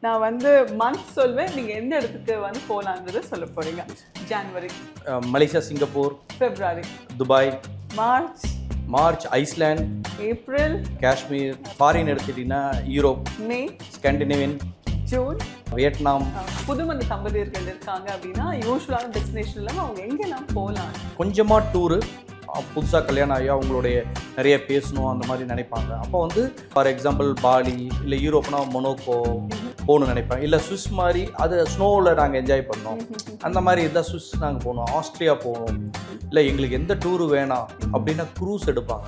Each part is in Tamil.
நான் வந்து மந்த் சொல்வேன், நீங்க எந்த இடத்துக்கு வந்து போலாம்ன்றதை சொல்ல போறீங்க. ஜனவரி, மலேசியா, சிங்கப்பூர், பிப்ரவரி, Dubai, March, March Iceland, April, Kashmir, foreign எடுத்துக்கிட்டிங்கன்னா Europe, May, Scandinavian, June. Vietnam. புதுமண தம்பதியர்கள் இருக்காங்க அப்படின்னா யூஸ்வலான டெஸ்டினேஷன் இல்லாமல் அவங்க எங்கெல்லாம் போகலாம்? கொஞ்சமாக டூரு, புதுசாக கல்யாணம் ஆகி அவங்களுடைய நிறைய பேசணும் அந்த மாதிரி நினைப்பாங்க. அப்போ வந்து ஃபார் எக்ஸாம்பிள் பாலி இல்லை யூரோப்னா மொனோக்கோ போகணும்னு நினைப்பேன். இல்லை சுவிஸ் மாதிரி அது ஸ்னோவில் நாங்கள் என்ஜாய் பண்ணோம் அந்த மாதிரி இருந்தால் சுவிஸ் நாங்கள் போகணும், ஆஸ்திரியா போகணும். இல்லை எங்களுக்கு எந்த டூரு வேணாம் அப்படின்னா க்ரூஸ் எடுப்பாங்க.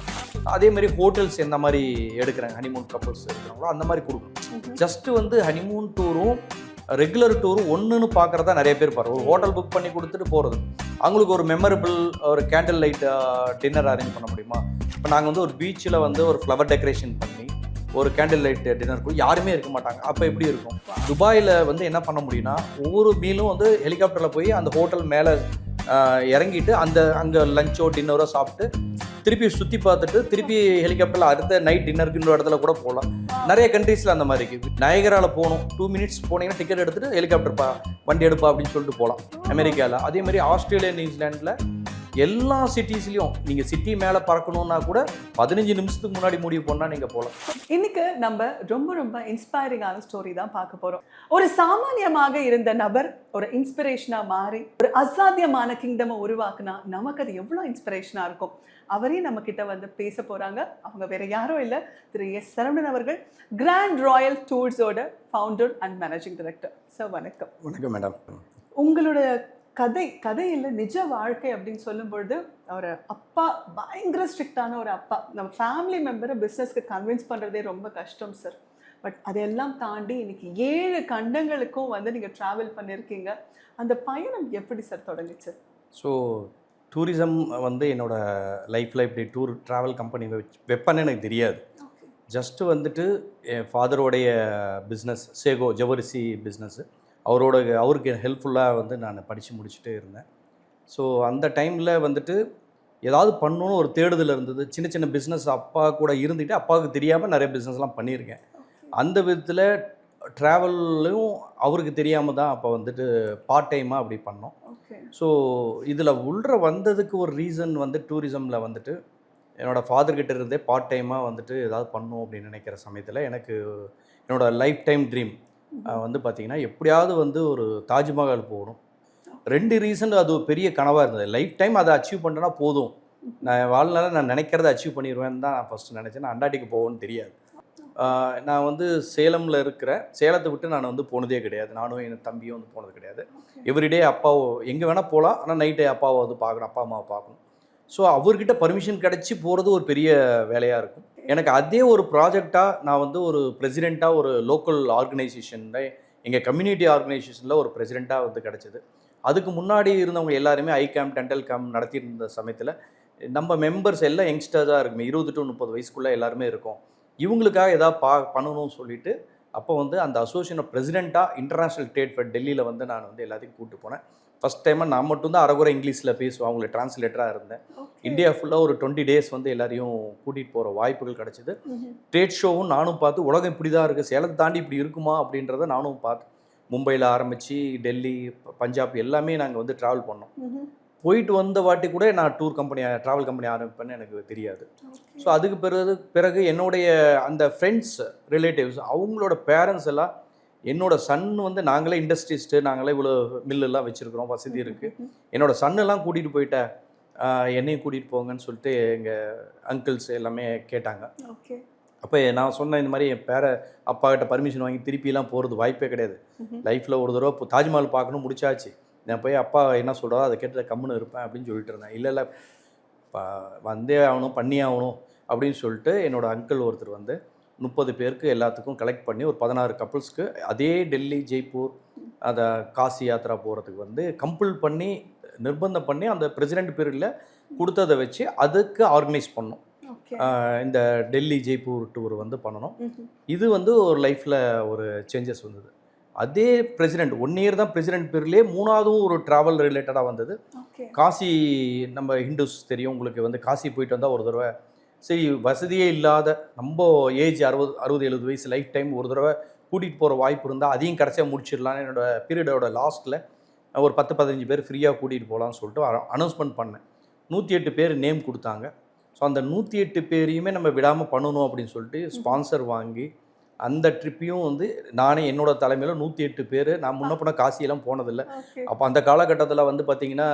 அதேமாதிரி ஹோட்டல்ஸ் எந்த மாதிரி எடுக்கிறாங்க, ஹனிமூன் கப்புள்ஸ் எடுக்கிறாங்களோ அந்த மாதிரி கொடுக்கணும். ஜஸ்ட்டு வந்து ஹனிமூன் டூரும் ரெகுலர் டூரும் ஒன்றுன்னு பார்க்குறதா நிறைய பேர் பாரு. ஒரு ஹோட்டல் புக் பண்ணி கொடுத்துட்டு போகிறது, அவங்களுக்கு ஒரு மெமரபிள் ஒரு கேண்டில் லைட் டின்னர் அரேஞ்ச் பண்ண முடியுமா? இப்போ நாங்கள் வந்து ஒரு பீச்சில் வந்து ஒரு ஃப்ளவர் டெக்கரேஷன் பண்ணி ஒரு கேண்டில் லைட் டின்னருக்கு யாருமே இருக்க மாட்டாங்க. அப்போ எப்படி இருக்கும்? துபாயில் வந்து என்ன பண்ண முடியும்னா ஒவ்வொரு மீலும் வந்து ஹெலிகாப்டரில் போய் அந்த ஹோட்டல் மேலே இறங்கிட்டு அங்கே லஞ்சோ டின்னரோ சாப்பிட்டு திருப்பி சுற்றி பார்த்துட்டு திருப்பி ஹெலிகாப்டரில் அடுத்த நைட் டின்னருக்கு இன்னொரு இடத்துல கூட போகலாம். நிறைய கண்ட்ரீஸில் அந்த மாதிரி இருக்குது. நயகராவில் போகணும், 2 minutes போனீங்கன்னா டிக்கெட் எடுத்துகிட்டு ஹெலிகாப்டர் வண்டி எடுப்பா அப்படின்னு சொல்லிட்டு போகலாம். அமெரிக்காவில் அதே மாதிரி ஆஸ்திரேலியா, நியூசிலாண்டில் எல்லா சிட்டிஸ்லையும் நீங்கள் சிட்டி மேலே பறக்கணுன்னா கூட 15 நிமிஷத்துக்கு முன்னாடி முடிவு பண்ணால் நீங்கள் போகலாம். இன்னைக்கு நம்ம ரொம்ப இன்ஸ்பைரிங்கான ஸ்டோரி தான் பார்க்க போகிறோம். ஒரு சாமானியமாக இருந்த நபர் ஒரு இன்ஸ்பிரேஷனாக மாறி ஒரு அசாத்தியமான கிங்டமை உருவாக்குனா நமக்கு அது எவ்வளோ இன்ஸ்பிரேஷனாக இருக்கும். அவரே நம்ம கிட்ட வந்து பேச போகிறாங்க. அவங்க வேற யாரும் இல்லை, திரு எஸ். சரவணன் அவர்கள், கிராண்ட் ராயல் டூர்ஸோட founder and managing director. Sir வணக்கம். வணக்கம் மேடம். உங்களோட கதை இல்லை, நிஜ வாழ்க்கை அப்படின்னு சொல்லும்பொழுது ஒரு அப்பா, பயங்கர ஸ்ட்ரிக்டான ஒரு அப்பா. நம்ம ஃபேமிலி மெம்பரை பிஸ்னஸ்க்கு கன்வின்ஸ் பண்ணுறதே ரொம்ப கஷ்டம் சார். பட் அதெல்லாம் தாண்டி இன்னைக்கு 7 கண்டங்களுக்கும் வந்து நீங்கள் ட்ராவல் பண்ணியிருக்கீங்க. அந்த பயணம் எப்படி சார் தொடங்குச்சு? ஸோ டூரிசம் வந்து என்னோடய லைஃப்பில் இப்படி ட்ராவல் கம்பெனி வைப்பேன்னு எனக்கு தெரியாது. ஜஸ்ட்டு வந்துட்டு என் ஃபாதரோடைய பிஸ்னஸ் சேகோ ஜவரிசி பிஸ்னஸ்ஸு, அவருக்கு ஹெல்ப்ஃபுல்லாக வந்து நான் படித்து முடிச்சுட்டே இருந்தேன். ஸோ அந்த டைமில் வந்துட்டு ஏதாவது பண்ணணுன்னு ஒரு தேடுதல் இருந்தது. சின்ன சின்ன பிஸ்னஸ் அப்பா கூட இருந்துட்டு அப்பாவுக்கு தெரியாமல் நிறைய பிஸ்னஸ்லாம் பண்ணியிருக்கேன். அந்த விதத்தில் ட்ராவல்லையும் அவருக்கு தெரியாமல் தான் அப்போ வந்துட்டு பார்ட் டைமாக அப்படி பண்ணோம். ஸோ இதில் வந்ததுக்கு ஒரு ரீசன் வந்து டூரிசமில் வந்துட்டு என்னோடய ஃபாதர்கிட்ட இருந்தே பார்ட் டைமாக வந்துட்டு ஏதாவது பண்ணணும் அப்படின்னு நினைக்கிற சமயத்தில் எனக்கு என்னோடய லைஃப் டைம் ட்ரீம் வந்து பார்த்திங்கன்னா எப்படியாவது வந்து ஒரு தாஜ்மஹால் போகணும். 2 ரீசன் அது ஒரு பெரிய கனவாக இருந்தது. லைஃப் டைம் அதை அச்சீவ் பண்ணுறேன்னா போதும், நான் வாழ்நாள நான் நினைக்கிறத அச்சீவ் பண்ணிடுவேன்னு தான் நான் ஃபஸ்ட்டு நினச்சேன். நான் அண்டாட்டிக்கு போவோன்னு தெரியாது. நான் வந்து சேலமில் சேலத்தை விட்டு நான் வந்து போனதே கிடையாது. நானும் என் தம்பியும் வந்து போனது கிடையாது. எவ்ரிடே அப்பாவோ எங்கே வேணால் போகலாம், ஆனால் நைட்டு அப்பாவை வந்து பார்க்கணும், அப்பா அம்மாவை பார்க்கணும். ஸோ அவர்கிட்ட பர்மிஷன் கிடச்சி போகிறது ஒரு பெரிய வேலையாக இருக்கும். எனக்கு அதே ஒரு ப்ராஜெக்டாக நான் வந்து ஒரு பிரசிடெண்ட்டாக ஒரு லோக்கல் ஆர்கனைசேஷனில் எங்கள் கம்யூனிட்டி ஆர்கனைசேஷனில் ஒரு பிரசிடெண்ட்டாக வந்து கிடச்சிது. அதுக்கு முன்னாடி இருந்தவங்க எல்லாருமே ஐ கேம்ப், டென்டல் கேம்ப் நடத்தியிருந்த சமயத்தில் நம்ம மெம்பர்ஸ் எல்லாம் யங்ஸ்டர்ஸாக இருக்குமே, 20 to 30 வயசுக்குள்ளே எல்லாருமே இருக்கும். இவங்களுக்காக ஏதாவது பண்ணணும்னு சொல்லிட்டு அப்போ வந்து அந்த அசோசியேஷன் பிரசிடெண்ட்டாக இன்டர்நேஷ்னல் ட்ரேட் ஃபேர் டெல்லியில் வந்து நான் வந்து எல்லாத்தையும் கூப்பிட்டு போனேன். ஃபஸ்ட் டைமாக நான் மட்டும்தான் அரைகுறை இங்கிலீஷில் பேசுவேன், அவங்கள டிரான்ஸ்லேட்டராக இருந்தேன். இந்தியா ஃபுல்லாக ஒரு 20 days வந்து எல்லாரையும் கூட்டிகிட்டு போகிற வாய்ப்புகள் கிடச்சிது. ட்ரேட் ஷோவும் நானும் பார்த்து உலகம் இப்படி தான் இருக்குது, சேலத்தை தாண்டி இப்படி இருக்குமா அப்படின்றத நானும் பார்த்து மும்பையில் ஆரம்பித்து டெல்லி, பஞ்சாப் எல்லாமே நாங்கள் வந்து ட்ராவல் பண்ணோம். போயிட்டு வந்த வாட்டி கூட நான் ட்ராவல் கம்பெனி ஆரம்பிப்பேன்னு எனக்கு தெரியாது. ஸோ அதுக்கு பிறகு என்னுடைய அந்த ஃப்ரெண்ட்ஸ், ரிலேட்டிவ்ஸ், அவங்களோட பேரண்ட்ஸ் எல்லாம் என்னோட சன் வந்து நாங்களே இண்டஸ்ட்ரிஸ்ட்டு, நாங்களே இவ்வளோ மில்லெல்லாம் வச்சுருக்கிறோம், வசதி இருக்குது, என்னோடய சன்னெல்லாம் கூட்டிகிட்டு போயிட்டேன், என்னையும் கூட்டிகிட்டு போங்கன்னு சொல்லிட்டு எங்கள் அங்கிள்ஸ் எல்லாமே கேட்டாங்க. அப்போ நான் சொன்னேன், இந்த மாதிரி என் அப்பா கிட்ட பர்மிஷன் வாங்கி திருப்பிலாம் போகிறது வாய்ப்பே கிடையாது. லைஃப்பில் ஒரு தடவை இப்போ தாஜ்மஹால் பார்க்கணும், முடிச்சாச்சு, நான் போய் அப்பா என்ன சொல்கிறதோ அதை கேட்டு கம்முன்னு இருப்பேன் அப்படின்னு சொல்லிட்டு இருந்தேன். இல்லை வந்தே ஆகணும், பண்ணி ஆகணும் அப்படின்னு சொல்லிட்டு என்னோடய அங்கிள் ஒருத்தர் வந்து 30 பேருக்கு எல்லாத்துக்கும் கலெக்ட் பண்ணி ஒரு 16 கப்புள்ஸ்க்கு அதே டெல்லி, ஜெய்ப்பூர், அதை காசி யாத்திரா போகிறதுக்கு வந்து கம்பல் பண்ணி, நிர்பந்தம் பண்ணி அந்த பிரசிடெண்ட் பீரியடில் கொடுத்ததை வச்சு அதுக்கு ஆர்கனைஸ் பண்ணோம். இந்த டெல்லி, ஜெய்ப்பூர் டூர் வந்து பண்ணணும். இது வந்து ஒரு லைஃப்பில் ஒரு சேஞ்சஸ் வந்தது. அதே பிரசிடெண்ட் 1 year தான் பிரசிடெண்ட் பீரியட்லேயே 3ஆவதும் ஒரு ட்ராவல் ரிலேட்டடாக வந்தது. காசி, நம்ம ஹிந்துஸ் தெரியும் உங்களுக்கு, வந்து காசி போயிட்டு வந்தால் ஒரு தடவை, சரி வசதியே இல்லாத நம்ம ஏஜ் 60-70 வயசு லைஃப் டைம் ஒரு தடவை கூட்டிகிட்டு போகிற வாய்ப்பு இருந்தால் அதையும் கடைசியாக முடிச்சிடலான்னு என்னோட பீரியடோட லாஸ்ட்டில் ஒரு 10-15 பேர் ஃப்ரீயாக கூட்டிகிட்டு போகலான்னு சொல்லிட்டு அனௌன்ஸ்மெண்ட் பண்ணேன். 108 பேர் நேம் கொடுத்தாங்க. ஸோ அந்த 108 பேரையுமே நம்ம விடாமல் பண்ணணும் அப்படின்னு சொல்லிட்டு ஸ்பான்சர் வாங்கி அந்த ட்ரிப்பையும் வந்து நானே என்னோட தலைமையில் 108 பேர். நான் முன்ன போன காசியெல்லாம் போனதில்லை. அப்போ அந்த காலகட்டத்தில் வந்து பார்த்தீங்கன்னா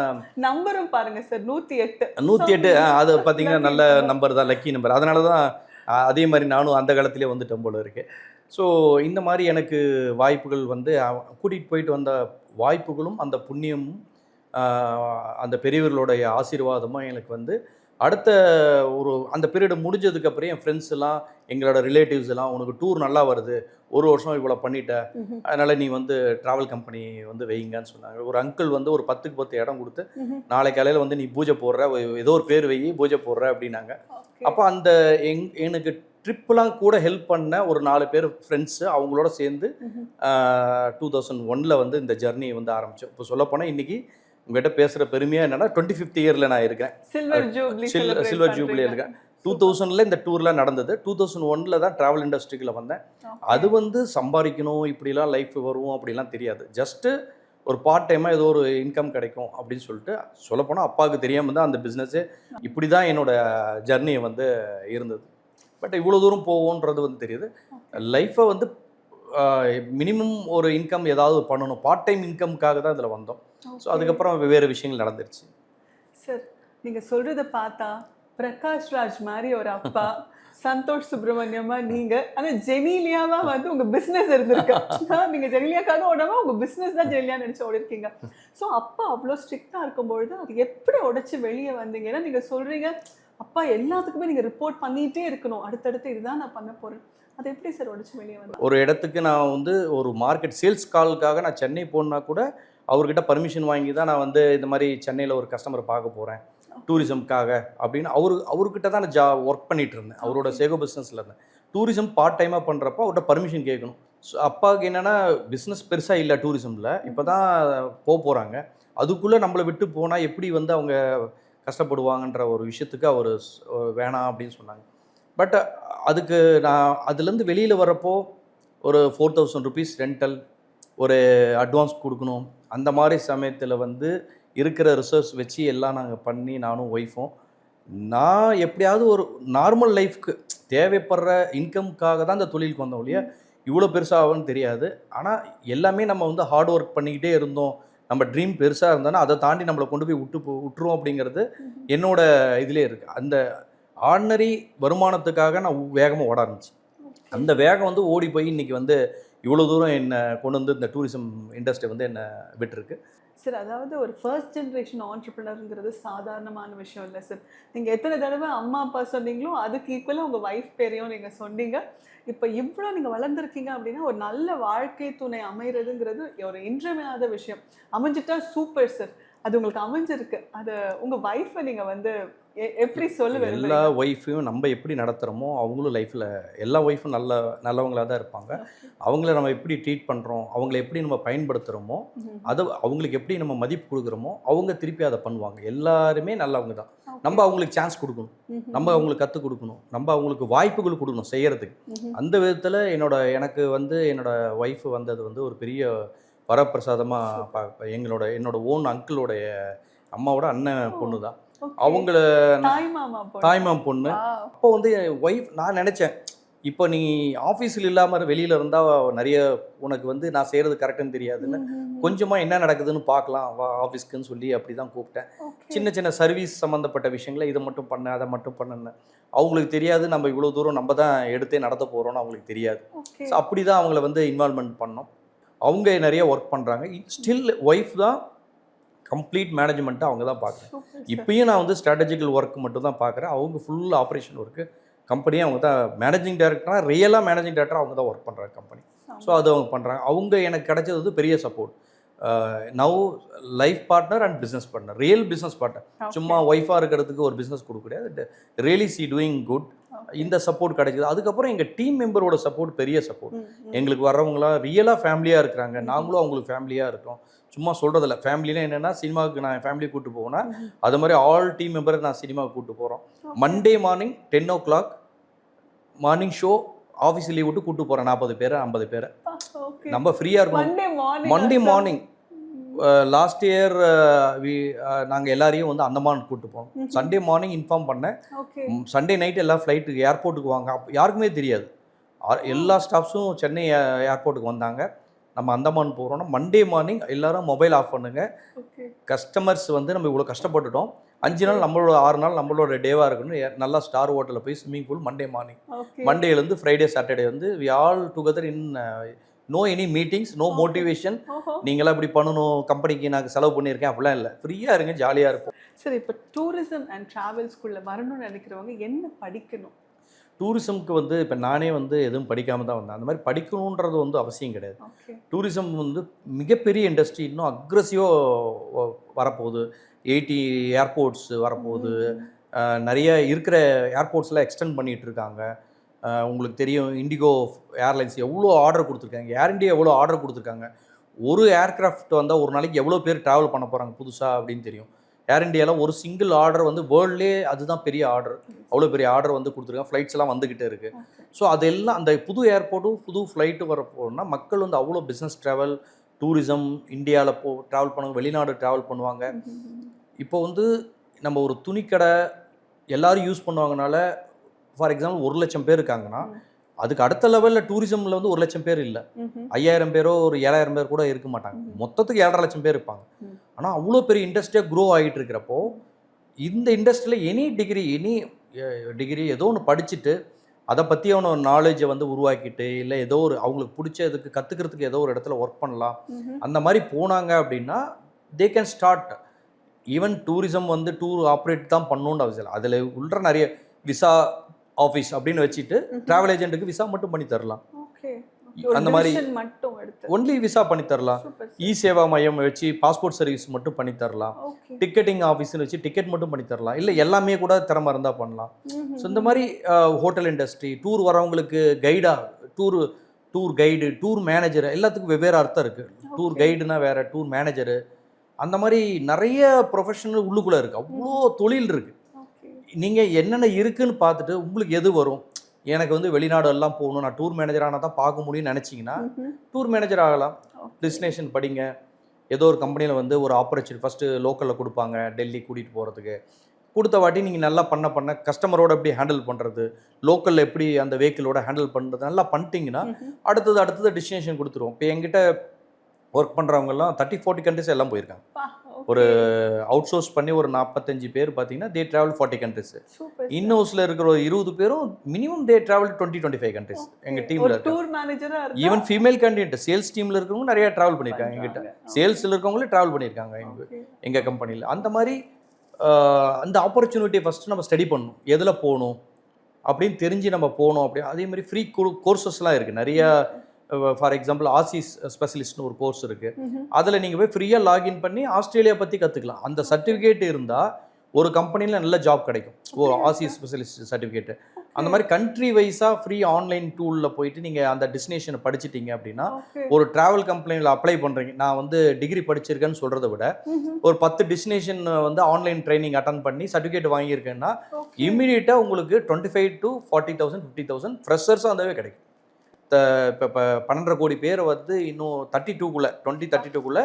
நம்பரும் பாருங்க சார், 108 அது பார்த்தீங்கன்னா நல்ல நம்பர் தான், லக்கி நம்பர். அதனால தான் அதே மாதிரி நானும் அந்த காலத்திலே வந்துட்டேன் போல இருக்கு. ஸோ இந்த மாதிரி எனக்கு வாய்ப்புகள் வந்து கூட்டிகிட்டு போயிட்டு வந்த வாய்ப்புகளும் அந்த புண்ணியமும் அந்த பெரியவர்களுடைய ஆசீர்வாதமும் எனக்கு வந்து அடுத்த ஒரு அந்த பீரியடு முடிஞ்சதுக்கப்புறம் என் ஃப்ரெண்ட்ஸ் எல்லாம் எங்களோட ரிலேட்டிவ்ஸ் எல்லாம் உனக்கு டூர் நல்லா வருது, ஒரு வருஷம் இவ்வளோ பண்ணிட்ட, அதனால் நீ வந்து ட்ராவல் கம்பெனி வந்து வைங்கன்னு சொன்னாங்க. ஒரு அங்கிள் வந்து ஒரு 10க்கு 10 இடம் கொடுத்து நாளை காலையில் வந்து நீ பூஜை போடுற, ஏதோ ஒரு பேர் வை பூஜை போடுற அப்படின்னாங்க. அப்போ அந்த எனக்கு ட்ரிப்லாம் கூட ஹெல்ப் பண்ண ஒரு 4 பேர் ஃப்ரெண்ட்ஸு அவங்களோட சேர்ந்து 2001 வந்து இந்த ஜர்னி வந்து ஆரம்பித்தோம். இப்போ சொல்லப்போனால் இன்றைக்கி உங்கள்கிட்ட பேசுகிற பெருமையாக என்னென்னா 25th இயரில் நான் இருக்கேன், சில்வர் ஜூப்ளி இருக்கேன். 2000 இந்த டூர்லாம் நடந்தது. 2001 தான் ட்ராவல் இண்டஸ்ட்ரிக்குள்ள வந்தேன். அது வந்து சம்பாதிக்கணும் இப்படிலாம் லைஃப் வரும் அப்படிலாம் தெரியாது. ஜஸ்ட்டு ஒரு பார்ட் டைமாக ஏதோ ஒரு இன்கம் கிடைக்கும் அப்படின்னு சொல்லிட்டு சொல்லப்போனால் அப்பாவுக்கு தெரியாமல் தான் அந்த பிஸ்னஸ்ஸே இப்படி தான் என்னோடய ஜர்னி வந்து இருந்தது. பட் இவ்வளோ தூரம் போவோன்றது வந்து தெரியுது. லைஃப்பை வந்து மினிமம் ஒரு இன்கம் ஏதாவது பண்ணணும், பார்ட் டைம் இன்கம்காக தான் இதில் வந்தோம். ஸோ அதுக்கப்புறம் வேறு விஷயங்கள் நடந்துருச்சு. சார் நீங்கள் சொல்கிறத பார்த்தா பிரகாஷ் ராஜ் மாதிரி ஒரு அப்பா, சந்தோஷ் சுப்ரமணியமா நீங்கள், ஆனால் ஜெனிலியாவா வந்து உங்கள் பிஸ்னஸ் இருந்திருக்கு. நீங்கள் ஜெனிலியாக்காக ஓடாம உங்கள் பிஸ்னஸ் தான் ஜெனிலியா நினச்சி ஓடிருக்கீங்க. ஸோ அப்பா அவ்வளோ ஸ்ட்ரிக்டாக இருக்கும்பொழுது அது எப்படி உடைச்சி வெளியே வந்தீங்க? ஏன்னா நீங்கள் சொல்கிறீங்க அப்பா எல்லாத்துக்குமே நீங்கள் ரிப்போர்ட் பண்ணிகிட்டே இருக்கணும், அடுத்தடுத்து இதுதான் நான் பண்ண போகிறேன். அது எப்படி சார் உடைச்சி வெளியே வந்து? ஒரு இடத்துக்கு நான் வந்து ஒரு மார்க்கெட் சேல்ஸ் காலுக்காக நான் சென்னை போனால் கூட அவர்கிட்ட பர்மிஷன் வாங்கி தான் நான் வந்து இந்த மாதிரி சென்னையில் ஒரு கஸ்டமரை பார்க்க போகிறேன் டூரிசம்காக அப்படின்னு அவர்கிட்ட தான் நான் ஒர்க் பண்ணிகிட்டு இருந்தேன். அவரோட சேகோ பிஸ்னஸில் இருந்தேன். டூரிசம் பார்ட் டைமாக பண்ணுறப்போ அவர்கிட்ட பர்மிஷன் கேட்கணும். ஸோ அப்பாவுக்கு என்னென்னா பிஸ்னஸ் பெருசாக இல்லை டூரிசமில், இப்போ தான் போகிறாங்க. அதுக்குள்ளே நம்மளை விட்டு போனால் எப்படி வந்து அவங்க கஷ்டப்படுவாங்கன்ற ஒரு விஷயத்துக்கு அவர் வேணாம் அப்படின்னு சொன்னாங்க. பட் அதுக்கு நான் அதுலேருந்து வெளியில் வரப்போ ஒரு 4000 rupees ரெண்டல், ஒரு அட்வான்ஸ் கொடுக்கணும். அந்த மாதிரி சமயத்தில் வந்து இருக்கிற ரிசர்ச் வச்சு எல்லாம் நாங்கள் பண்ணி நானும் ஒய்ஃபும் நான் எப்படியாவது ஒரு நார்மல் லைஃப்க்கு தேவைப்படுற இன்கம்காக தான் இந்த தொழிலுக்கு வந்தோம் இல்லையா. இவ்வளோ பெருசாகும்னு தெரியாது. ஆனால் எல்லாமே நம்ம வந்து ஹார்ட் ஒர்க் பண்ணிக்கிட்டே இருந்தோம். நம்ம ட்ரீம் பெருசாக இருந்தோன்னா அதை தாண்டி நம்மளை கொண்டு போய் விட்டுருவோம் அப்படிங்கிறது என்னோட இதிலே இருக்குது. அந்த ஆர்டினரி வருமானத்துக்காக நான் வேகமாக ஓட ஆரம்பிச்சு. அந்த வேகம் வந்து ஓடி போய் இன்றைக்கி வந்து இவ்வளோ தூரம் என்னை கொண்டு வந்து இந்த டூரிசம் இண்டஸ்ட்ரி வந்து என்னை விட்டுருக்கு. சார் அதாவது ஒரு ஃபர்ஸ்ட் ஜென்ரேஷன் ஆண்டர்ப்ரனருங்கிறது சாதாரணமான விஷயம் இல்லை சார். நீங்கள் எத்தனை தடவை அம்மா அப்பா சொன்னீங்களோ அதுக்கு ஈக்குவலாக உங்கள் ஒய்ஃப் பேரையும் நீங்கள் சொன்னீங்க. இப்போ இவ்வளோ நீங்கள் வளர்ந்துருக்கீங்க அப்படின்னா ஒரு நல்ல வாழ்க்கை துணை அமைகிறதுங்கிறது ஒரு இன்றியமையாத விஷயம். அமைஞ்சிட்டா சூப்பர் சார். அது உங்களுக்கு அமைஞ்சிருக்கு. அது உங்கள் ஒய்ஃபை நீங்கள் வந்து எப்படி சொல்லுவேன்? எல்லா ஒய்ஃபையும் நம்ம எப்படி நடத்துகிறோமோ அவங்களும் லைஃப்பில் எல்லா ஒய்ஃபும் நல்லவங்களாக தான் இருப்பாங்க. அவங்கள நம்ம எப்படி ட்ரீட் பண்ணுறோம், அவங்கள எப்படி நம்ம பயன்படுத்துகிறோமோ, அதை அவங்களுக்கு எப்படி நம்ம மதிப்பு கொடுக்குறோமோ அவங்க திருப்பி அதை பண்ணுவாங்க. எல்லாருமே நல்லவங்க தான். நம்ம அவங்களுக்கு சான்ஸ் கொடுக்கணும், நம்ம அவங்களுக்கு கற்றுக் கொடுக்கணும், நம்ம அவங்களுக்கு வாய்ப்புகள் கொடுக்கணும் செய்கிறதுக்கு. அந்த விதத்தில் எனக்கு வந்து என்னோட ஒய்ஃபு வந்தது வந்து ஒரு பெரிய வரப்பிரசாதமாக பார்ப்பேன். என்னோட ஓன் அங்கிளோடைய அம்மாவோட அண்ணன் பொண்ணு தான். அவங்கள தாய்மாம் பொண்ணு. அப்போ வந்து ஒய்ஃப் நான் நினச்சேன், இப்போ நீ ஆஃபீஸில் இல்லாமல் வெளியில் இருந்தால் நிறைய உனக்கு வந்து நான் செய்கிறது கரெக்டுன்னு தெரியாதுன்னு கொஞ்சமாக என்ன நடக்குதுன்னு பார்க்கலாம் வா ஆஃபீஸ்க்குன்னு சொல்லி அப்படி தான் கூப்பிட்டேன். சின்ன சின்ன சர்வீஸ் சம்மந்தப்பட்ட விஷயங்களை இதை மட்டும் பண்ண அதை மட்டும் பண்ணுன்னு அவங்களுக்கு தெரியாது. நம்ம இவ்வளோ தூரம் நம்ம தான் எடுத்தே நடத்த போகிறோன்னு அவங்களுக்கு தெரியாது. ஸோ அப்படி தான் அவங்கள வந்து இன்வால்மெண்ட் பண்ணோம். அவங்க நிறைய ஒர்க் பண்ணுறாங்க. ஸ்டில் ஒய்ஃப் தான் கம்ப்ளீட் மேனேஜ்மெண்ட்டை அவங்க தான் பார்க்குறேன். இப்பயும் நான் வந்து ஸ்ட்ராட்டஜிக்கல் ஒர்க் மட்டும் தான் பார்க்குறேன். அவங்க ஃபுல் ஆப்ரேஷன் ஒர்க்கு கம்பெனியை அவங்க தான் மேனேஜிங் டைரக்டராக ரியலாக மேனேஜிங் டைரக்டராக அவங்க தான் ஒர்க் பண்ணுறாங்க கம்பெனி. ஸோ அது அவங்க பண்ணுறாங்க. அவங்க எனக்கு கிடைச்சது வந்து பெரிய support. Now life partner and business partner, real business partner. சும்மா ஒய்ஃபாக இருக்கிறதுக்கு ஒரு பிஸ்னஸ் கொடுக்க முடியாது. Really see doing good. இந்த சப்போர்ட் கிடைக்குது. அதுக்கப்புறம் எங்கள் டீம் மெம்பரோட சப்போர்ட் பெரிய சப்போர்ட். எங்களுக்கு வர்றவங்களாம் ரியலாக ஃபேமிலியாக இருக்கிறாங்க. நாங்களும் அவங்களுக்கு ஃபேமிலியாக இருக்கோம். சும்மா சொல்கிறதில்ல. ஃபேமிலினா என்னென்னா சினிமாவுக்கு நான் ஃபேமிலியை கூப்பிட்டு போவேன்னா அது மாதிரி ஆல் டீம் மெம்பரை நான் சினிமாவுக்கு கூப்பிட்டு போகிறோம். Monday morning 10 o'clock morning show office leave விட்டு கூப்பிட்டு போகிறேன். 40 பேரை 50 பேரை நம்ம ஃப்ரீயாக இருக்கணும். மண்டே மார்னிங் லாஸ்ட் இயர் நாங்கள் எல்லாரையும் வந்து அந்தமான் கூப்பிட்டு போனோம். சண்டே மார்னிங் இன்ஃபார்ம் பண்ணேன், சண்டே நைட் எல்லாம் ஃப்ளைட்டுக்கு ஏர்போர்ட்டுக்கு வாங்க. யாருக்குமே தெரியாது. எல்லா ஸ்டாஃப்ஸும் சென்னை ஏர்போர்ட்டுக்கு வந்தாங்க. நம்ம அந்தமான் போகிறோன்னா மண்டே மார்னிங் எல்லாரும் மொபைல் ஆஃப் பண்ணுங்க. கஸ்டமர்ஸ் வந்து நம்ம இவ்வளோ கஷ்டப்பட்டுட்டோம், 5 நாள் நம்மளோட 6 நாள் நம்மளோட டேவாக இருக்கணும். நல்லா ஸ்டார் ஹோட்டலில் போய் ஸ்விம்மிங் பூல் மண்டே மார்னிங். மண்டேலேருந்து ஃப்ரைடே சாட்டர்டே வந்து we all together in no any meetings, no motivation. நீங்களாம் இப்படி பண்ணணும், கம்பெனிக்கு நான் செலவு பண்ணியிருக்கேன் அப்படிலாம் இல்லை. ஃப்ரீயாக இருங்க, ஜாலியாக இருக்கும். சரி, இப்போ டூரிசம் அண்ட் ட்ராவல்ஸ்குள்ளே வரணும்னு நினைக்கிறவங்க என்ன படிக்கணும்? டூரிசம்க்கு வந்து இப்போ நானே வந்து எதுவும் படிக்காமல் தான் வந்தேன். அந்த மாதிரி படிக்கணுன்றது வந்து அவசியம் கிடையாது. டூரிசம் வந்து மிகப்பெரிய இண்டஸ்ட்ரி, இன்னும் அக்ரெசிவாக வரப்போகுது. 80 ஏர்போர்ட்ஸ் வரப்போகுது. நிறைய இருக்கிற ஏர்போர்ட்ஸ்லாம் எக்ஸ்டெண்ட் பண்ணிகிட்டு இருக்காங்க. உங்களுக்கு தெரியும், இண்டிகோ ஏர்லைன்ஸ் எவ்வளோ ஆர்டர் கொடுத்துருக்காங்க, ஏர் இண்டியா எவ்வளோ ஆர்டர் கொடுத்துருக்காங்க. ஒரு ஏர்க்ராஃப்ட் வந்தால் ஒரு நாளைக்கு எவ்வளோ பேர் ட்ராவல் பண்ண போகிறாங்க புதுசாக அப்படின்னு தெரியும். ஏர் இண்டியாவில் ஒரு சிங்கிள் ஆர்டர் வந்து வேர்ல்ட்லேயே அதுதான் பெரிய ஆர்டர். அவ்வளோ பெரிய ஆர்டர் வந்து கொடுத்துருக்காங்க. ஃப்ளைட்ஸ் எல்லாம் வந்துக்கிட்டே இருக்குது. ஸோ அதெல்லாம் அந்த புது ஏர்போர்ட்டும் புது ஃப்ளைட்டு வரப்போனா மக்கள் வந்து அவ்வளோ பிஸ்னஸ் ட்ராவல், டூரிசம் இந்தியாவில் ட்ராவல் பண்ணுவாங்க, வெளிநாடு ட்ராவல் பண்ணுவாங்க. இப்போ வந்து நம்ம ஒரு துணிக்கடை எல்லோரும் யூஸ் பண்ணுவாங்கனால, ஃபார் எக்ஸாம்பிள் 1 லட்சம் பேர் இருக்காங்கன்னா, அதுக்கு அடுத்த லெவலில் டூரிசமில் வந்து 1 லட்சம் பேர் இல்லை, 5000 பேரோ ஒரு 7000 பேர் கூட இருக்க மாட்டாங்க. மொத்தத்துக்கு 7.5 லட்சம் பேர் இருப்பாங்க. ஆனால் அவ்வளோ பெரிய இண்டஸ்ட்ரியாக க்ரோ ஆகிட்டு இருக்கிறப்போ, இந்த இண்டஸ்ட்ரியில் எனி டிகிரி ஏதோ ஒன்று படிச்சுட்டு அதை பற்றியான ஒரு நாலேஜை வந்து உருவாக்கிட்டு, இல்லை ஏதோ ஒரு அவங்களுக்கு பிடிச்சதுக்கு கற்றுக்கிறதுக்கு ஏதோ ஒரு இடத்துல ஒர்க் பண்ணலாம், அந்த மாதிரி போனாங்க அப்படின்னா they can start. Even tourism வந்து டூர் ஆப்ரேட் தான் பண்ணணுன்னு அவசியம் இல்லை. அதில் உள்ள நிறைய விசா ஆஃபீஸ் அப்படின்னு வச்சுட்டு ட்ராவல் ஏஜென்ட்டுக்கு விசா மட்டும் பண்ணி தரலாம். அந்த மாதிரி ஒன்லி விசா பண்ணி தரலாம். இ சேவா மையம் வச்சு பாஸ்போர்ட் சர்வீஸ் மட்டும் பண்ணி தரலாம். டிக்கெட்டிங் ஆஃபீஸ்னு வச்சு டிக்கெட் மட்டும் பண்ணி தரலாம். இல்லை எல்லாமே கூட திறமை இருந்தால் பண்ணலாம். ஸோ இந்த மாதிரி ஹோட்டல் இண்டஸ்ட்ரி, டூர் வரவங்களுக்கு கைடாக டூர் கைடு, டூர் மேனேஜர், எல்லாத்துக்கும் வெவ்வேறு அர்த்தம் இருக்குது. டூர் கைடுனா வேறு, டூர் மேனேஜரு, அந்த மாதிரி நிறைய ப்ரொஃபஷனல் உள்ளுக்குள்ளே இருக்குது. அவ்வளோ தொழில் இருக்குது. நீங்கள் என்னென்ன இருக்குதுன்னு பார்த்துட்டு உங்களுக்கு எது வரும், எனக்கு வந்து வெளிநாடு எல்லாம் போகணும், நான் டூர் மேனேஜர் ஆனால் தான் பார்க்க முடியும்னு நினச்சிங்கன்னா டூர் மேனேஜர் ஆகலாம். டெஸ்டினேஷன் படிங்க. ஏதோ ஒரு கம்பெனியில் வந்து ஒரு ஆப்பர்ச்சுனிட்டி ஃபஸ்ட்டு லோக்கலில் கொடுப்பாங்க, டெல்லி கூட்டிகிட்டு போகிறதுக்கு. கொடுத்த வாட்டி நீங்கள் நல்லா பண்ண கஸ்டமரோட எப்படி ஹேண்டில் பண்ணுறது, லோக்கலில் எப்படி அந்த வெஹிக்கிளோட ஹேண்டில் பண்ணுறது நல்லா பண்ணிட்டீங்கன்னா அடுத்தது டெஸ்டினேஷன் கொடுத்துருவோம். இப்போ என்கிட்ட ஒர்க் பண்ணுறவங்கலாம் 30-40 கண்ட்ரிஸ் எல்லாம் போயிருக்காங்க. ஒரு அவுட் சோர்ஸ் பண்ணி ஒரு 45 பேர் பார்த்தீங்கன்னா தே ட்ராவல் 40 கண்ட்ரிஸ். இன்னோஸில் இருக்கிற ஒரு 20 பேரும் மினிமம் தே ட்ராவல் 20-25 கண்ட்ரிஸ். எங்கள் டீமில் ஈவன் ஃபீமேல் கேண்டிடேட் சேல்ஸ் டீமில் இருக்கிறவங்க நிறைய ட்ராவல் பண்ணியிருக்காங்க. எங்கிட்ட சேல்ஸில் இருக்கவங்களே ட்ராவல் பண்ணியிருக்காங்க எங்கள் கம்பெனியில். அந்த மாதிரி அந்த ஆப்பர்ச்சுனிட்டியை ஃபஸ்ட்டு நம்ம ஸ்டடி பண்ணணும், எதில் போகணும் அப்படின்னு தெரிஞ்சு நம்ம போகணும். அப்படி அதே மாதிரி ஃப்ரீ கோர்சஸ்லாம் இருக்குது நிறையா. ஃபார் எக்ஸாம்பிள் ஆசிஸ் ஸ்பெஷலிஸ்ட்னு ஒரு கோர்ஸ் இருக்குது. அதில் நீங்கள் போய் ஃப்ரீயாக லாகின் பண்ணி ஆஸ்திரேலியா பற்றி கற்றுக்கலாம். அந்த சர்டிஃபிகேட் இருந்தால் ஒரு கம்பெனியில் நல்ல ஜாப் கிடைக்கும். As is specialist certificate. அந்த மாதிரி கண்ட்ரி வைஸாக ஃப்ரீ ஆன்லைன் டூலில் போயிட்டு நீங்கள் அந்த டெஸ்டினேஷனை படிச்சிட்டிங்க அப்படின்னா, ஒரு ட்ராவல் கம்பெனியில் அப்ளை பண்ணுறீங்க, நான் வந்து டிகிரி படிச்சிருக்கேன்னு சொல்கிறத விட ஒரு 10 டெஸ்டினேஷன் வந்து ஆன்லைன் ட்ரைனிங் அட்டன் பண்ணி சர்டிஃபிகேட் வாங்கியிருக்கேன்னா இம்மீடியட்டாக உங்களுக்கு 25,000 to 40,000 50,000 ஃப்ரெஷர்ஸாக அந்தவே கிடைக்கும். இப்போ 12.5 கோடி பேர் வந்து இன்னும் 2032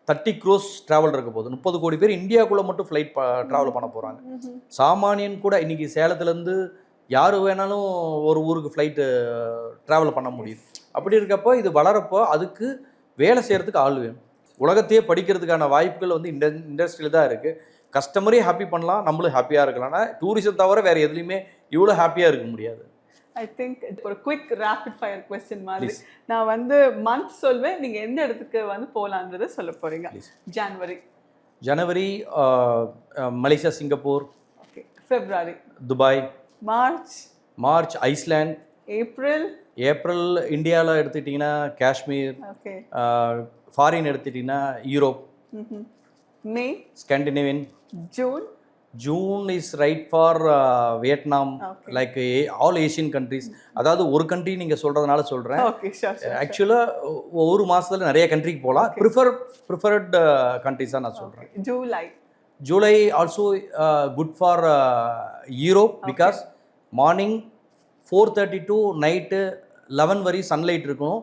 30 crores ட்ராவல் இருக்க போகுது. 30 கோடி பேர் இந்தியாவுக்குள்ளே மட்டும் ஃப்ளைட் ட்ராவல் பண்ண போகிறாங்க. சாமானியன் கூட இன்றைக்கி சேலத்துலேருந்து யார் வேணாலும் ஒரு ஊருக்கு ஃப்ளைட்டு ட்ராவல் பண்ண முடியும். அப்படி இருக்கப்போ இது வளரப்போ அதுக்கு வேலை செய்கிறதுக்கு ஆள் வேணும். உலகத்தையே படிக்கிறதுக்கான வாய்ப்புகள் வந்து இண்டஸ்ட்ரியில் தான் இருக்குது. கஸ்டமரே ஹாப்பி பண்ணலாம், நம்மளும் ஹாப்பியாக இருக்கலாம். ஆனால் டூரிசம் தவிர வேறு எதுலேயுமே இவ்வளோ ஹாப்பியாக இருக்க முடியாது. ஐ திங்க் ஒரு குவிக் ரேபிட் ஃபயர் கொஸ்டின் மாதிரி நான் வந்து மந்த் சொல்வேன், நீங்கள் எந்த இடத்துக்கு வந்து போகலான்றதை சொல்ல போகிறீங்க. ஜனவரி Malaysia, Singapore. Okay. February Dubai. March Iceland. April இந்தியாவில் எடுத்துக்கிட்டிங்கன்னா காஷ்மீர். ஓகே. ஃபாரின் எடுத்துக்கிட்டிங்கன்னா Europe. May Scandinavian. June is right for Vietnam. Like all Asian countries. அதாவது ஒரு கண்ட்ரி நீங்கள் சொல்கிறதுனால சொல்கிறேன். ஆக்சுவலாக ஒரு மாதத்தில் நிறைய கண்ட்ரிக்கு போகலாம். ப்ரிஃபர்ட் கண்ட்ரிஸாக நான் சொல்கிறேன். July also good for Europe because morning 4:30 to night 11 வரை சன்லைட் இருக்கும்.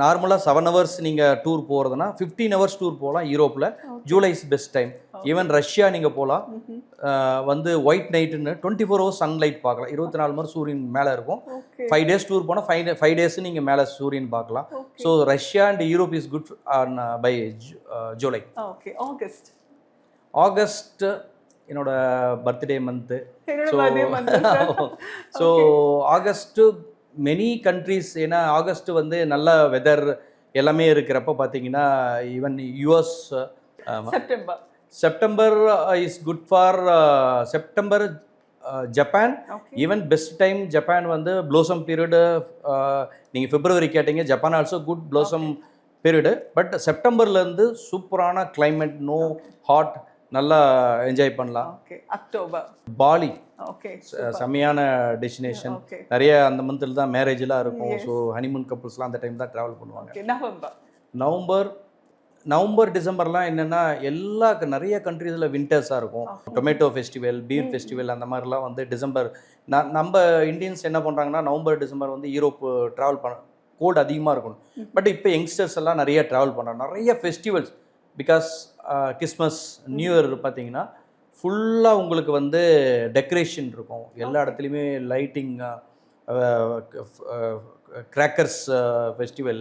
நார்மலாக 7 ஹவர்ஸ் நீங்கள் டூர் போகிறதுனா 15 ஹவர்ஸ் டூர் போகலாம் யூரோப்பில். July is best time. Even Russia நீங்கள் போகலாம். வந்து ஒயிட் நைட்டுன்னு 24 ஹவர்ஸ் சன்லைட் பார்க்கலாம். 24 மணி சூரியன் மேலே இருக்கும். 5 டேஸ் டூர் போனால் 5 டேஸ் நீங்கள் மேலே சூரியன் பார்க்கலாம். So Russia and Europe is good on by July. Okay. August என்னோட birthday month. So August many countries, ஏன்னா ஆகஸ்ட் வந்து நல்ல வெதர் எல்லாமே இருக்கிறப்ப பார்த்தீங்கன்னா even US September is good for September. Japan even best time. Japan வந்து ப்ளோசம் பீரியடு. நீங்கள் பிப்ரவரி கேட்டீங்க, Japan also good blossom period. But செப்டம்பர்லேருந்து சூப்பரான கிளைமேட், நோ ஹாட், நல்லா என்ஜாய் பண்ணலாம். அக்டோபர் பாலி செம்மையான டெஸ்டினேஷன். நிறைய அந்த மந்தில் தான் மேரேஜ்லாம் இருக்கும். ஸோ ஹனிமூன் கப்புள்ஸ்லாம் அந்த டைம் தான் ட்ராவல் பண்ணுவாங்க. நவம்பர் டிசம்பர்லாம் என்னென்னா நிறைய கண்ட்ரீஸில் வின்டர்ஸாக இருக்கும். டொமேட்டோ ஃபெஸ்டிவல், பீர் ஃபெஸ்டிவல், அந்த மாதிரிலாம் வந்து டிசம்பர். நம்ம இந்தியன்ஸ் என்ன பண்ணுறாங்கன்னா நவம்பர் டிசம்பர் வந்து யூரோப் ட்ராவல் பண்ண, கோல்டு அதிகமாக இருக்கணும். பட் இப்போ யங்ஸ்டர்ஸ் எல்லாம் நிறைய ட்ராவல் பண்ணுறாங்க. நிறைய festivals. Because Christmas, new year பார்த்தீங்கன்னா ஃபுல்லாக உங்களுக்கு வந்து டெக்கரேஷன் இருக்கும். எல்லா இடத்துலையுமே லைட்டிங், கிராக்கர்ஸ் ஃபெஸ்டிவல்,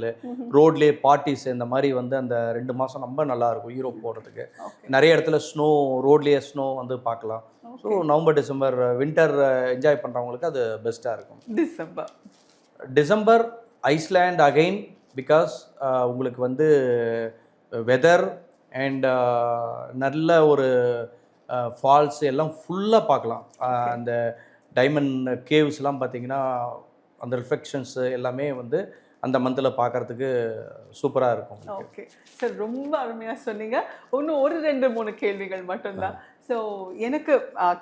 ரோட்லேயே பார்ட்டிஸ், இந்த மாதிரி வந்து அந்த 2 மாதம் ரொம்ப நல்லாயிருக்கும் யூரோப் போகிறதுக்கு. நிறைய இடத்துல ஸ்னோ, ரோட்லேயே ஸ்னோ வந்து பார்க்கலாம். So November December winter enjoy பண்ணுறவங்களுக்கு அது பெஸ்ட்டாக இருக்கும். டிசம்பர் ஐஸ்லேண்ட் அகைன், பிகாஸ் உங்களுக்கு வந்து வெதர் அண்ட் நல்ல ஒரு ஃபால்ஸ் எல்லாம் ஃபுல்லாக பார்க்கலாம். அந்த டைமண்ட் கேவ்ஸ்லாம் பார்த்தீங்கன்னா அந்த ரிஃப்ளெக்ஷன்ஸு எல்லாமே வந்து அந்த மந்தில் பார்க்குறதுக்கு சூப்பராக இருக்கும். ஓகே சார், ரொம்ப அருமையாக சொன்னீங்க. இன்னும் ஒரு 2-3 கேள்விகள் மட்டும்தான். ஸோ எனக்கு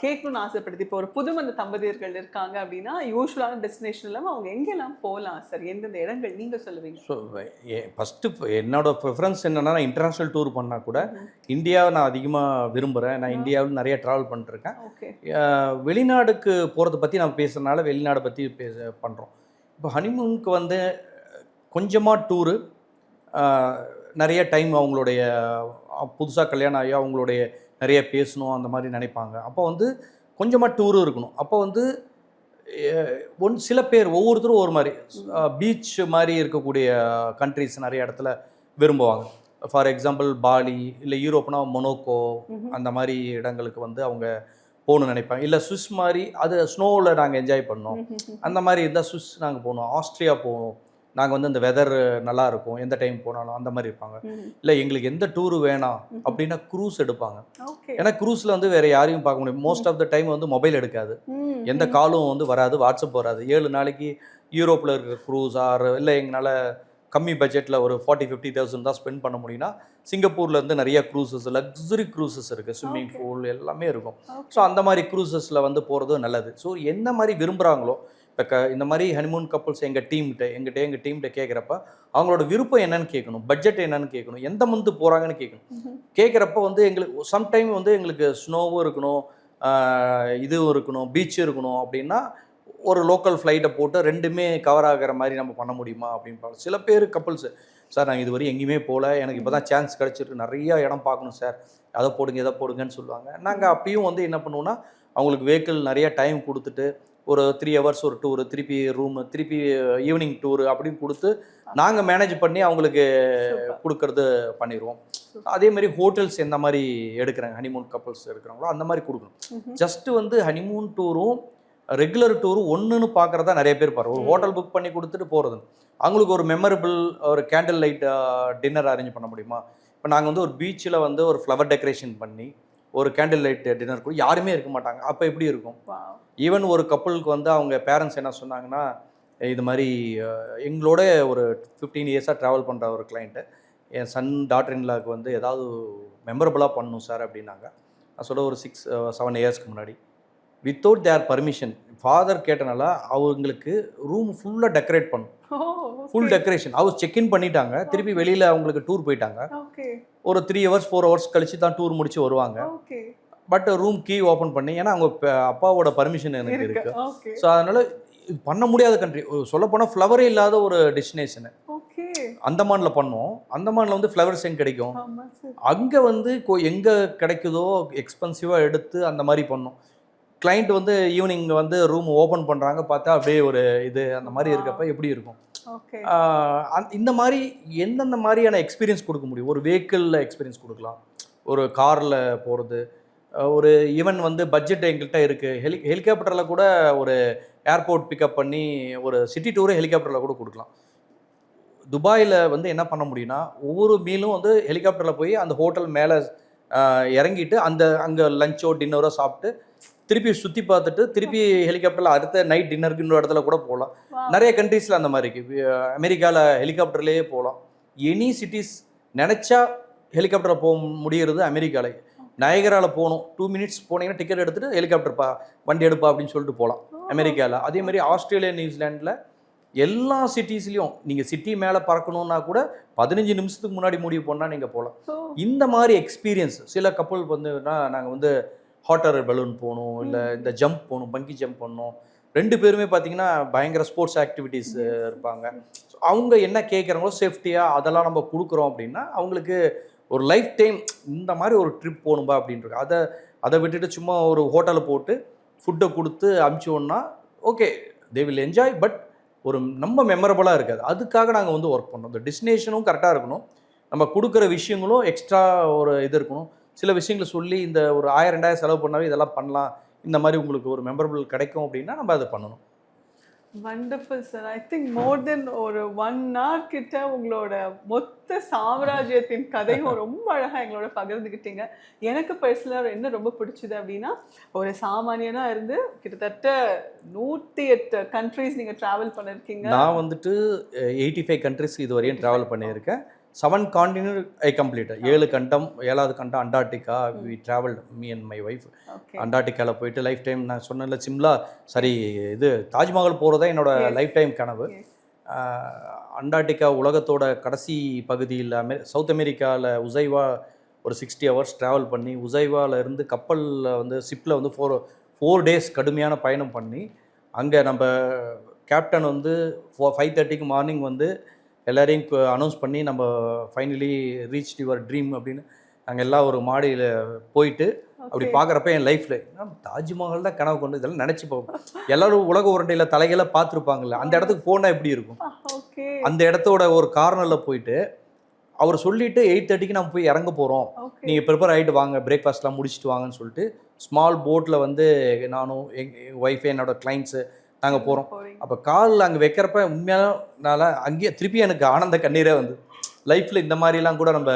கேட்கணும்னு ஆசைப்படுது. இப்போ ஒரு புதுமண தம்பதியர்கள் இருக்காங்க அப்படின்னா யூஸ்வலான டெஸ்டினேஷன் இல்லாமல் அவங்க எங்கெல்லாம் போகலாம் சார்? எந்தெந்த இடங்கள் நீங்கள் சொல்லுவீங்க? ஸோ ஃபஸ்ட்டு என்னோடய ப்ரிஃபரன்ஸ் என்னென்னா, நான் இன்டர்நேஷ்னல் டூர் பண்ணால் கூட இந்தியாவை நான் அதிகமாக விரும்புகிறேன். நான் இந்தியாவில் நிறைய ட்ராவல் பண்ணிட்டுருக்கேன். வெளிநாடுக்கு போகிறத பற்றி நம்ம பேசுகிறதுனால வெளிநாடை பற்றி பண்ணுறோம். இப்போ ஹனிமூனுக்கு வந்து கொஞ்சமாக டூரு, நிறைய டைம் அவங்களுடைய புதுசாக கல்யாணம் ஆகி அவங்களுடைய நிறைய பேசணும் அந்த மாதிரி நினைப்பாங்க. அப்போ வந்து கொஞ்சமாக டூரும் இருக்கணும். அப்போ வந்து சில பேர் ஒவ்வொருத்தரும் ஒரு மாதிரி பீச் மாதிரி இருக்கக்கூடிய கண்ட்ரிஸ் நிறைய இடத்துல விரும்புவாங்க. ஃபார் எக்ஸாம்பிள் பாலி, இல்லை யூரோப்னா மொனோக்கோ, அந்த மாதிரி இடங்களுக்கு வந்து அவங்க போகணும்னு நினைப்பாங்க. இல்லை சுவிஸ் மாதிரி, அது ஸ்னோவில் நாங்கள் என்ஜாய் பண்ணோம், அந்த மாதிரி இருந்தால் சுவிஸ் நாங்கள் போகணும். ஆஸ்ட்ரியா போகணும், நாங்கள் வந்து அந்த வெதர் நல்லா இருக்கும், எந்த டைம் போனாலும் அந்த மாதிரி இருப்பாங்க. இல்லை எங்களுக்கு எந்த டூரு வேணாம் அப்படின்னா க்ரூஸ் எடுப்பாங்க. ஏன்னா க்ரூஸில் வந்து வேறு யாரையும் பார்க்க முடியும். மோஸ்ட் ஆஃப் த டைம் வந்து மொபைல் எடுக்காது, எந்த காலும் வந்து வராது, வாட்ஸ்அப் வராது. 7 நாளைக்கு யூரோப்பில் இருக்கிற க்ரூஸ் இல்லை எங்களால் கம்மி பட்ஜெட்டில் ஒரு 40,000-50,000 தான் ஸ்பெண்ட் பண்ண முடியும்னா சிங்கப்பூரில் இருந்து நிறைய க்ரூசஸ், லக்ஸுரி க்ரூசஸ் இருக்குது, ஸ்விம்மிங் பூல் எல்லாமே இருக்கும். ஸோ அந்த மாதிரி க்ரூசஸில் வந்து போகிறது நல்லது. ஸோ என்ன மாதிரி விரும்புகிறாங்களோ, இப்போ இந்த மாதிரி ஹனிமூன் கப்புள்ஸ் எங்கள் டீம்கிட்ட கேட்குறப்ப அவங்களோட விருப்பம் என்னன்னு கேட்கணும், பட்ஜெட் என்னன்னு கேட்கணும், எந்த மந்த்து போகிறாங்கன்னு கேட்கணும். கேட்குறப்ப வந்து எங்களுக்கு சம்டைம் வந்து எங்களுக்கு ஸ்னோவும் இருக்கணும், இதுவும் இருக்கணும், பீச்சும் இருக்கணும் அப்படின்னா ஒரு லோக்கல் ஃப்ளைட்டை போட்டு 2மே கவர் ஆகிற மாதிரி நம்ம பண்ண முடியுமா அப்படின்னு. சில பேர் கப்புள்ஸு, சார் நாங்கள் இதுவரை எங்கேயுமே போகல, எனக்கு இப்போ தான் சான்ஸ் கிடச்சிருக்கு, நிறையா இடம் பார்க்கணும் சார், அதை போடுங்க இதை போடுங்கன்னு சொல்லுவாங்க. நாங்கள் அப்பயும் வந்து என்ன பண்ணுவோன்னா அவங்களுக்கு வெஹிக்கிள் நிறைய டைம் கொடுத்துட்டு ஒரு 3 ஹவர்ஸ் ஒரு டூரு, திருப்பி ரூமு, திருப்பி ஈவினிங் டூரு அப்படின்னு கொடுத்து நாங்கள் மேனேஜ் பண்ணி அவங்களுக்கு கொடுக்கறது பண்ணிடுவோம். அதேமாதிரி ஹோட்டல்ஸ் எந்த மாதிரி எடுக்கிறாங்க ஹனிமூன் கப்புள்ஸ் எடுக்கிறாங்களோ அந்த மாதிரி கொடுக்கணும். ஜஸ்ட்டு வந்து ஹனிமூன் டூரும் ரெகுலர் டூரும் ஒன்றுன்னு பார்க்குறதா நிறைய பேர் பாரு. ஒரு ஹோட்டல் புக் பண்ணி கொடுத்துட்டு போகிறது, அவங்களுக்கு ஒரு மெமரபிள் ஒரு கேண்டில் லைட் டின்னர் அரேஞ்ச் பண்ண முடியுமா? இப்போ நாங்கள் வந்து ஒரு பீச்சில் வந்து ஒரு ஃப்ளவர் டெக்கரேஷன் பண்ணி ஒரு கேண்டில் லைட் டின்னர் கூட யாருமே இருக்க மாட்டாங்க. அப்போ எப்படி இருக்கும்? ஈவன் ஒரு கப்புளுக்கு வந்து அவங்க பேரண்ட்ஸ் என்ன சொன்னாங்கன்னா, இது மாதிரி எங்களோட ஒரு 15 இயர்ஸாக ட்ராவல் பண்ணுற ஒரு கிளைண்ட்டு, என் சன் டாட்டர் இன்லாவுக்கு வந்து ஏதாவது மெமரபுளாக பண்ணணும் சார் அப்படின்னாங்க. நான் சொல்ல ஒரு 6-7 இயர்ஸ்க்கு முன்னாடி வித்தவுட் தேர் பர்மிஷன் ஃபாதர் கேட்டனால அவங்களுக்கு ரூம் ஃபுல்லாக டெக்கரேட் பண்ணும். ஃபுல் டெக்கரேஷன் அவர் செக்இன் பண்ணிட்டாங்க. திருப்பி வெளியில் அவங்களுக்கு டூர் போயிட்டாங்க. ஒரு 3 ஹவர்ஸ் 4 ஹவர்ஸ் கழிச்சு தான் டூர் முடிச்சு வருவாங்க. பட் ரூம் கீ ஓப்பன் பண்ணி, ஏன்னா அவங்க அப்பாவோட பர்மிஷன் எனக்கு இருக்கு. ஸோ அதனால பண்ண முடியாத கண்ட்ரி, சொல்லப்போனால் ஃப்ளவரே இல்லாத ஒரு டெஸ்டினேஷனு. ஓகே. அந்தமானில் பண்ணோம். அந்தமானில் வந்து ஃப்ளவர் சென்ட் கிடைக்கும். ஆமா சார். அங்கே வந்து எங்கே கிடைக்குதோ எக்ஸ்பென்சிவாக எடுத்து அந்த மாதிரி பண்ணோம். கிளைண்ட் வந்து ஈவினிங் வந்து ரூம் ஓப்பன் பண்ணுறாங்க, பார்த்தா அப்படியே ஒரு இது அந்த மாதிரி இருக்கப்ப எப்படி இருக்கும்? ஓகே. இந்த மாதிரி எந்தெந்த மாதிரியான எக்ஸ்பீரியன்ஸ் கொடுக்க முடியும்? ஒரு வெஹிக்கிளில் எக்ஸ்பீரியன்ஸ் கொடுக்கலாம், ஒரு காரில் போகிறது, ஒரு ஈவன் வந்து பட்ஜெட் எங்கள்கிட்ட இருக்குது. ஹெலிகாப்டரில் கூட ஒரு ஏர்போர்ட் பிக்கப் பண்ணி ஒரு சிட்டி டூரே ஹெலிகாப்டரில் கூட கொடுக்கலாம். துபாயில் வந்து என்ன பண்ண முடியும்னா, ஒவ்வொரு மீலும் வந்து ஹெலிகாப்டரில் போய் அந்த ஹோட்டல் மேலே இறங்கிட்டு அங்கே லஞ்சோ டின்னரோ சாப்பிட்டு திருப்பி சுற்றி பார்த்துட்டு திருப்பி ஹெலிகாப்டரில் அடுத்த நைட் டின்னருக்கு இன்னொரு இடத்துல கூட போகலாம். நிறைய கண்ட்ரீஸில் அந்த மாதிரி இருக்குது. அமெரிக்காவில் ஹெலிகாப்டர்லேயே போகலாம். எனி சிட்டிஸ் நினச்சா ஹெலிகாப்டரில் போக முடிகிறது. அமெரிக்காவில் நயகராவில் போகணும், 2 மினிட்ஸ் போனீங்கன்னா டிக்கெட் எடுத்துகிட்டு ஹெலிகாப்டர் வண்டி எடுப்பா அப்படின்னு சொல்லிட்டு போகலாம் அமெரிக்காவில். அதே மாதிரி ஆஸ்திரேலியா, நியூசிலாண்டில் எல்லா சிட்டிஸ்லையும் நீங்கள் சிட்டி மேலே பறக்கணுன்னா கூட 15 நிமிஷத்துக்கு முன்னாடி முடிவு பண்ணால் நீங்கள் போகலாம். இந்த மாதிரி எக்ஸ்பீரியன்ஸ் சில கப்பல் வந்துன்னா நாங்கள் வந்து ஹாட் ஏர் பலூன் போகணும், இல்லை இந்த ஜம்ப் போகணும், பங்கி ஜம்ப் பண்ணணும். 2 பேருமே பார்த்தீங்கன்னா பயங்கர ஸ்போர்ட்ஸ் ஆக்டிவிட்டீஸ் இருப்பாங்க. அவங்க என்ன கேட்குறாங்களோ சேஃப்டியாக அதெல்லாம் நம்ம கொடுக்குறோம் அப்படின்னா அவங்களுக்கு ஒரு லைஃப் டைம் இந்த மாதிரி ஒரு ட்ரிப் போகணும்பா அப்படின்றது. அதை விட்டுட்டு சும்மா ஒரு ஹோட்டலில் போட்டு ஃபுட்டை கொடுத்து அனுப்பிச்சோன்னா okay, they will enjoy, but ஒரு நம்ம மெமரபுளாக இருக்காது. அதுக்காக நாங்கள் வந்து ஒர்க் பண்ணோம். இந்த டெஸ்டினேஷனும் கரெக்டாக இருக்கணும், நம்ம கொடுக்குற விஷயங்களும் எக்ஸ்ட்ரா ஒரு இது இருக்கணும். சில விஷயங்களை சொல்லி இந்த ஒரு 1000-2000 செலவு பண்ணாவே இதெல்லாம் பண்ணலாம், இந்த மாதிரி உங்களுக்கு ஒரு மெமரபிள் கிடைக்கும் அப்படின்னா நம்ம அதை பண்ணணும். Wonderful sir. I think more then ஒரு 1 hour கிட்ட உங்களோட மொத்த சாம்ராஜ்யத்தின் கதையும் ரொம்ப அழகாக எங்களோட பகிர்ந்துக்கிட்டீங்க. எனக்கு பர்சனலாக என்ன ரொம்ப பிடிச்சது அப்படின்னா, ஒரு சாமானியனாக இருந்து கிட்டத்தட்ட 108 கண்ட்ரீஸ் நீங்கள் ட்ராவல் பண்ணியிருக்கீங்க. நான் வந்துட்டு 85 கண்ட்ரிஸ் இது வரையும் ட்ராவல் பண்ணியிருக்கேன். 7 காண்டினென்ட் ஐ கம்ப்ளீட்டட். 7 கண்டம். 7வது கண்டம் Antarctica. We travelled, me and my wife. அண்டார்டிகாவில் போயிட்டு லைஃப் டைம் நான் சொன்னேன்ல சிம்லா, சரி இது தாஜ்மஹால் போகிறதா என்னோட லைஃப் டைம் கனவு. அண்டார்டிகா உலகத்தோட கடைசி பகுதியில் சவுத் அமெரிக்காவில் உசைவா ஒரு 60 hours ட்ராவல் பண்ணி உசைவாவில் இருந்து கப்பலில் வந்து ஷிப்பில் வந்து 4 days கடுமையான பயணம் பண்ணி அங்கே நம்ம கேப்டன் வந்து 5:30 மார்னிங் வந்து எல்லாரையும் அனௌன்ஸ் பண்ணி நம்ம ஃபைனலி ரீச் யுவர் ட்ரீம் அப்படின்னு நாங்கள் எல்லாம் ஒரு மாடியில் போயிட்டு அப்படி பார்க்குறப்ப என் லைஃப்பில் தாஜ்மஹால் தான் கனவு கொண்டு இதெல்லாம் நினச்சி பார்ப்போம். எல்லோரும் உலக உருண்டையில் தலைகளை பார்த்துருப்பாங்கல்ல, அந்த இடத்துக்கு போனால் எப்படி இருக்கும்? அந்த இடத்தோட ஒரு கார்னரில் போயிட்டு அவர் சொல்லிவிட்டு 8:30 நம்ம போய் இறங்க போகிறோம், நீங்கள் ப்ரிப்பேர் ஆகிட்டு வாங்க, பிரேக்ஃபாஸ்ட்லாம் முடிச்சுட்டு வாங்கன்னு சொல்லிட்டு ஸ்மால் போட்டில் வந்து நானும் எங்கள் ஒய்ஃபு என்னோடய கிளைண்ட்ஸு நாங்கள் போகிறோம். அப்போ காலில் அங்கே வைக்கிறப்ப உண்மையானால அங்கேயே திருப்பி எனக்கு ஆனந்த கண்ணீரே வந்து லைஃப்பில் இந்த மாதிரிலாம் கூட நம்ம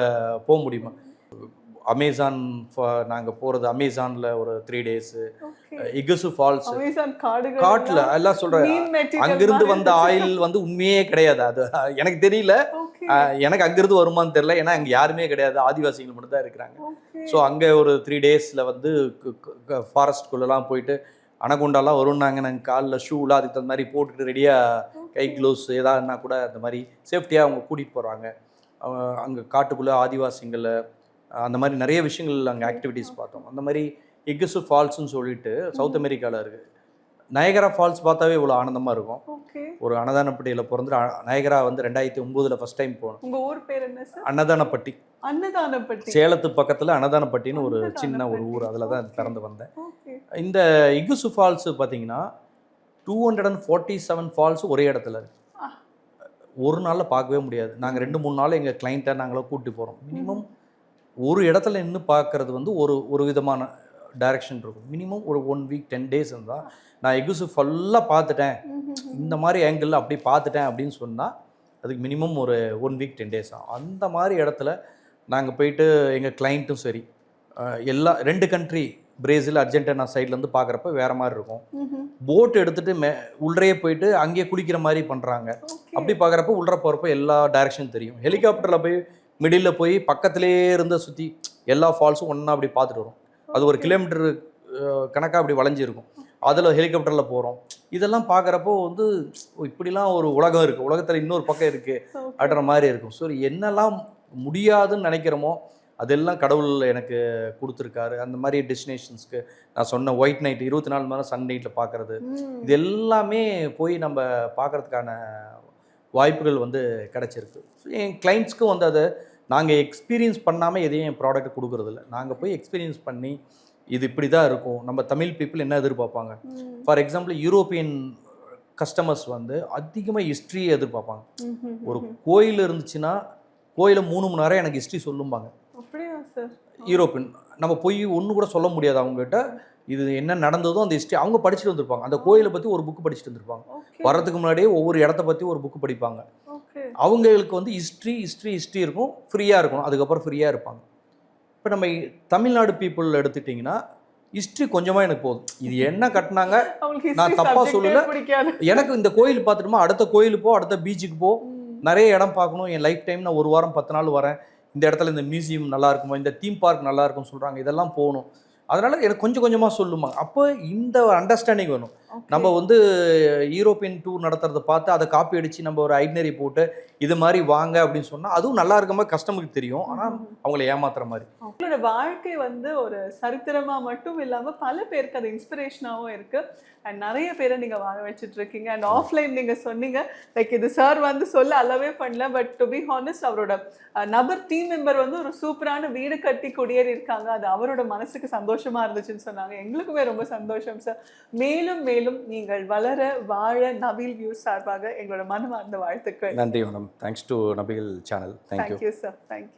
போக முடியுமா? அமேசான் நாங்கள் போகிறது, அமேசானில் ஒரு 3 days, இகுசு ஃபால்ஸ் காட்டில் எல்லாம் சொல்கிறேன். அங்கிருந்து வந்த ஆயில் வந்து உண்மையே கிடையாது, அது எனக்கு தெரியல, எனக்கு அங்கிருந்து வருமானு தெரியல, ஏன்னா அங்கே யாருமே கிடையாது, ஆதிவாசிகள் மட்டும் தான் இருக்கிறாங்க. ஸோ அங்கே ஒரு 3 daysல வந்து ஃபாரஸ்ட்குள்ளெல்லாம் போயிட்டு அனகொண்டாலாம் வரும்னாங்க. நாங்கள் காலில் ஷூலாம் அதுக்கு தகுந்த மாதிரி போட்டுட்டு ரெடியாக கை க்ளவுஸ் ஏதாவதுனா கூட அந்த மாதிரி சேஃப்டியாக அவங்க கூட்டிகிட்டு போகிறாங்க. அங்கே காட்டுக்குள்ளே ஆதிவாசிங்களை அந்த மாதிரி நிறைய விஷயங்கள் அங்கே ஆக்டிவிட்டீஸ் பார்த்தோம். அந்த மாதிரி இகுசு ஃபால்ஸ்ன்னு சொல்லிட்டு சவுத் அமெரிக்காவில் இருக்குது. நயகரா ஃபால்ஸ் பார்த்தாவே இவ்வளோ ஆனந்தமாக இருக்கும். ஒரு அன்னதானப்பட்டியில் பிறந்து நயகரா வந்து 2009 ஃபர்ஸ்ட் டைம் போனோம். உங்கள் ஊர் பேர் என்ன சார்? அன்னதானப்பட்டி. அன்னதானப்பட்டி சேலத்து பக்கத்தில் அன்னதானப்பட்டின்னு ஒரு சின்ன ஒரு ஊர், அதில் தான் பிறந்து வந்தேன். இந்த இகுசு ஃபால்ஸ் பார்த்தீங்கன்னா 247 ஃபால்ஸ் ஒரே இடத்துல இருக்கு. ஒரு நாளில் பார்க்கவே முடியாது. நாங்கள் 2-3 நாள் எங்கள் கிளைண்ட்டை நாங்களும் கூப்பிட்டு போகிறோம். மினிமம் ஒரு இடத்துல நின்று பார்க்குறது வந்து ஒரு விதமான டைரக்ஷன் இருக்கும். மினிமம் ஒரு 1 week 10 days இருந்தால் நான் எகுசு ஃபுல்லாக பார்த்துட்டேன், இந்த மாதிரி ஆங்கிளில் அப்படி பார்த்துட்டேன் அப்படின்னு சொன்னால் அதுக்கு மினிமம் ஒரு 1 week 10 days ஆகும். அந்த மாதிரி இடத்துல நாங்கள் போயிட்டு எங்கள் கிளைண்ட்டும் சரி, எல்லா 2 கண்ட்ரி பிரேசில் அர்ஜென்டினா சைட்லேருந்து பார்க்குறப்ப வேறு மாதிரி இருக்கும். போட் எடுத்துகிட்டு உள்ளே போயிட்டு அங்கேயே குளிக்கிற மாதிரி பண்ணுறாங்க. அப்படி பார்க்குறப்ப உள்ளே போகிறப்ப எல்லா டைரக்ஷனும் தெரியும். ஹெலிகாப்டரில் போய் மிடில் போய் பக்கத்துலேயே இருந்து சுற்றி எல்லா ஃபால்ஸும் ஒன்றா அப்படி பார்த்துட்டு வரும். அது 1 kilometer கணக்காக அப்படி வளைஞ்சிருக்கும். அதில் ஹெலிகாப்டரில் போகிறோம். இதெல்லாம் பார்க்குறப்போ வந்து இப்படிலாம் ஒரு உலகம் இருக்குது, உலகத்தில் இன்னொரு பக்கம் இருக்குது அப்படின்ற மாதிரி இருக்கும். ஸோ என்னெல்லாம் முடியாதுன்னு நினைக்கிறோமோ அதெல்லாம் கடவுள் எனக்கு கொடுத்துருக்காரு. அந்த மாதிரி டெஸ்டினேஷன்ஸ்க்கு நான் சொன்ன ஒயிட் நைட் 24 மணி நேரம் சன் நைட்டில் பார்க்குறது, இது எல்லாமே போய் நம்ம பார்க்குறதுக்கான வாய்ப்புகள் வந்து கிடச்சிருக்கு. ஸோ என் கிளைண்ட்ஸ்க்கும் வந்து அதை நாங்கள் எக்ஸ்பீரியன்ஸ் பண்ணாமல் எதையும் என் ப்ராடக்ட் கொடுக்குறதில்ல. நாங்கள் போய் எக்ஸ்பீரியன்ஸ் பண்ணி இது இப்படி தான் இருக்கும், நம்ம தமிழ் பீப்புள் என்ன எதிர்பார்ப்பாங்க. ஃபார் எக்ஸாம்பிள் யூரோப்பியன் கஸ்டமர்ஸ் வந்து அதிகமாக ஹிஸ்ட்ரியை எதிர்பார்ப்பாங்க. ஒரு கோயில் இருந்துச்சுன்னா கோயிலை 3 மணி நேரம் எனக்கு ஹிஸ்ட்ரி சொல்லும்பாங்க. அப்படியா சார்? யூரோப்பியன் நம்ம போய் ஒன்று கூட சொல்ல முடியாது அவங்ககிட்ட. இது என்ன நடந்ததோ அந்த ஹிஸ்ட்ரி அவங்க படிச்சுட்டு வந்திருப்பாங்க. அந்த கோயிலை பற்றி ஒரு புக்கு படிச்சுட்டு வந்திருப்பாங்க. வர்றதுக்கு முன்னாடியே ஒவ்வொரு இடத்த பற்றி ஒரு புக்கு படிப்பாங்க. அவங்களுக்கு வந்து ஹிஸ்ட்ரி இருக்கும், ஃப்ரீயாக இருக்கணும், அதுக்கப்புறம் ஃப்ரீயாக இருப்பாங்க. இப்போ நம்ம தமிழ்நாடு பீப்புள் எடுத்துட்டிங்கன்னா ஹிஸ்ட்ரி கொஞ்சமாக எனக்கு போதும். இது என்ன கட்டினாங்க நான் தப்பாக சொல்லலை, எனக்கு இந்த கோயில் பார்த்துட்டுமா அடுத்த கோயிலுக்கு போ, அடுத்த பீச்சுக்கு போ, நிறைய இடம் பார்க்கணும். என் லைஃப் டைம் நான் 1 வாரம் 10 நாள் வரேன், இந்த இடத்துல இந்த மியூசியம் நல்லா இருக்குமா, இந்த தீம் பார்க் நல்லா இருக்கும்னு சொல்கிறாங்க, இதெல்லாம் போகணும். அதனால் எனக்கு கொஞ்சம் கொஞ்சமாக சொல்லுமா. அப்போ இந்த அண்டர்ஸ்டாண்டிங் வேணும். நம்ம வந்து யூரோப்பியன் டூர் நடத்துறதை பார்த்து அதை காப்பி அடித்து நம்ம ஒரு ஐட்னரி போட்டு இது மாதிரி வாங்க அப்படின்னு சொன்னால் அதுவும் நல்லா இருக்க மாதிரி கஸ்டமருக்கு தெரியும். ஆனால் அவங்கள ஏமாத்துற மாதிரி. அவங்களோட வாழ்க்கை வந்து ஒரு சரித்திரமாக மட்டும் இல்லாமல் பல பேருக்கு அது இன்ஸ்பிரேஷனாகவும் இருக்குது. அண்ட் நிறைய பேரை நீங்கள் வாங்க வச்சுட்டு இருக்கீங்க. அண்ட் ஆஃப்லைன் நீங்கள் சொன்னீங்க லைக் இது சார் வந்து சொல்ல அல்லவே பண்ணல, பட் டு பி ஹானஸ்ட் அவரோட நபர் டீம் மெம்பர் வந்து ஒரு சூப்பரான வீடு கட்டி குடியேறி இருக்காங்க. அது அவரோட மனசுக்கு சந்தோஷமாக இருந்துச்சுன்னு சொன்னாங்க. எங்களுக்குமே ரொம்ப சந்தோஷம் சார். மேலும் மேலும் நீங்கள் வளர வாழ நபீல் வியூஸ் சார்பாக எங்களோட மனமார்ந்த வாழ்த்துக்கள். நன்றி madam. Thanks to Nabeel channel. Thank you sir. Thank you.